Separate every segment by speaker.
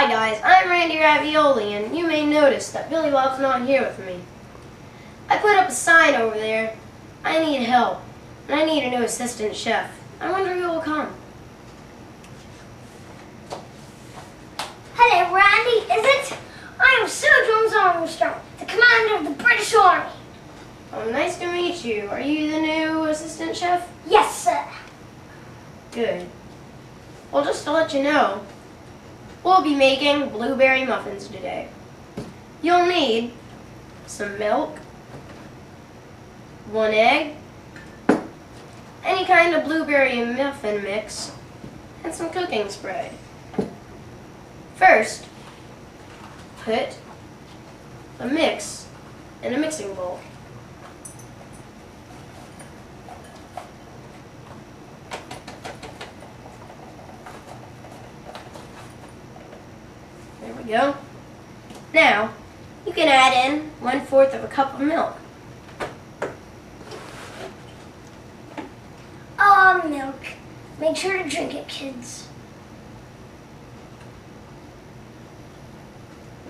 Speaker 1: Hi guys, I'm Randy Ravioli, and you may notice that Billy Bob's not here with me. I put up a sign over there. I need help, and I need a new assistant chef. I wonder who will come.
Speaker 2: Hello, Randy, is it? I am Sir James Armstrong, the commander of the British Army.
Speaker 1: Oh, nice to meet you. Are you the new assistant chef?
Speaker 2: Yes, sir.
Speaker 1: Good. Well, just to let you know, we'll be making blueberry muffins today. You'll need some milk, 1 egg, any kind of blueberry muffin mix, and some cooking spray. First, put the mix in a mixing bowl. There we go. Now, you can add in 1/4 of a cup of milk.
Speaker 2: Milk. Make sure to drink it, kids.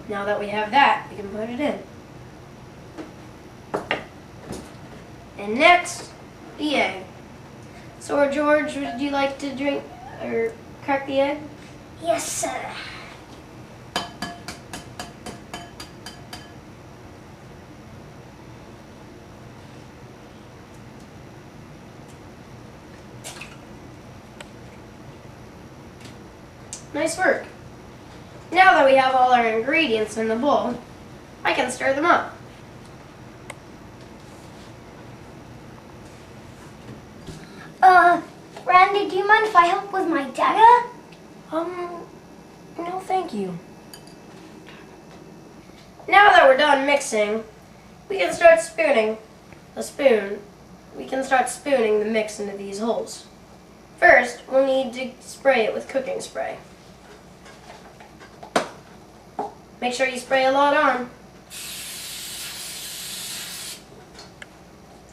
Speaker 1: Now that we have that, we can put it in. And next, the egg. So, George, would you like to drink or crack the egg?
Speaker 2: Yes, sir.
Speaker 1: Nice work. Now that we have all our ingredients in the bowl, I can stir them up.
Speaker 2: Randy, do you mind if I help with my dagger?
Speaker 1: No thank you. Now that we're done mixing, we can start spooning We can start spooning the mix into these holes. First, we'll need to spray it with cooking spray. Make sure you spray a lot on.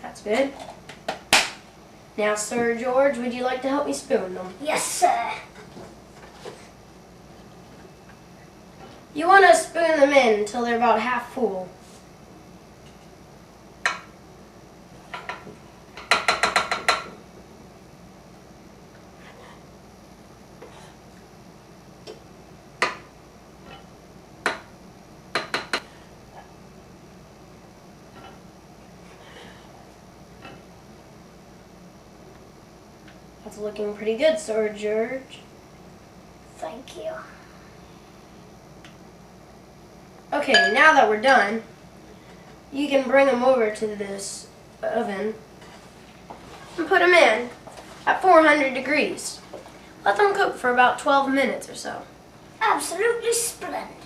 Speaker 1: That's good. Now, Sir George, would you like to help me spoon them?
Speaker 2: Yes, sir.
Speaker 1: You want to spoon them in until they're about half full. That's looking pretty good, Sir George.
Speaker 2: Thank you.
Speaker 1: Okay, now that we're done, you can bring them over to this oven and put them in at 400 degrees. Let them cook for about 12 minutes or so.
Speaker 2: Absolutely splendid.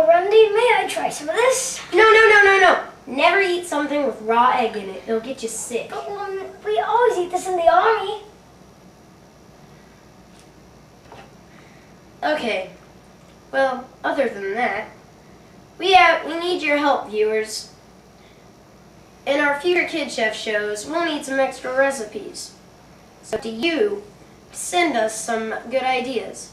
Speaker 2: Randy, may I try some of this?
Speaker 1: No. Never eat something with raw egg in it. It'll get you sick.
Speaker 2: But we always eat this in the army.
Speaker 1: Okay, well, other than that, we need your help, viewers. In our future Kid Chef shows, we'll need some extra recipes. So to you, send us some good ideas.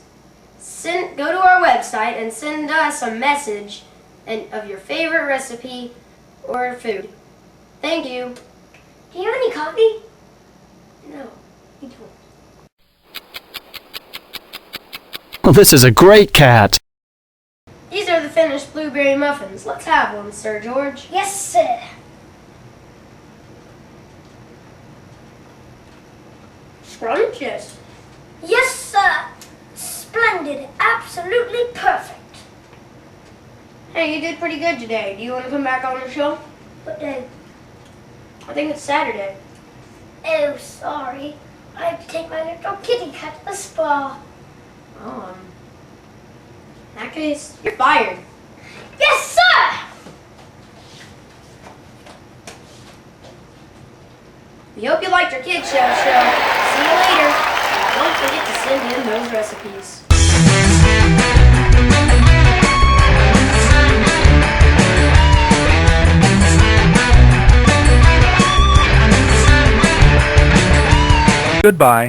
Speaker 1: Go to our website and send us a message of your favorite recipe or food. Thank you.
Speaker 2: Do you have any coffee?
Speaker 1: No, you don't.
Speaker 3: Well, this is a great cat.
Speaker 1: These are the finished blueberry muffins. Let's have one, Sir George.
Speaker 2: Yes, sir.
Speaker 1: Scrumptious.
Speaker 2: Yes, sir. Splendid. Absolutely perfect.
Speaker 1: Hey, you did pretty good today. Do you want to come back on the show?
Speaker 2: What day?
Speaker 1: I think it's Saturday.
Speaker 2: Oh, sorry. I have to take my little kitty cat to the spa.
Speaker 1: Oh, in that case, you're fired.
Speaker 2: Yes, sir!
Speaker 1: We hope you liked our Kid Chef show. See you later. Don't forget to send in those recipes.
Speaker 3: Goodbye.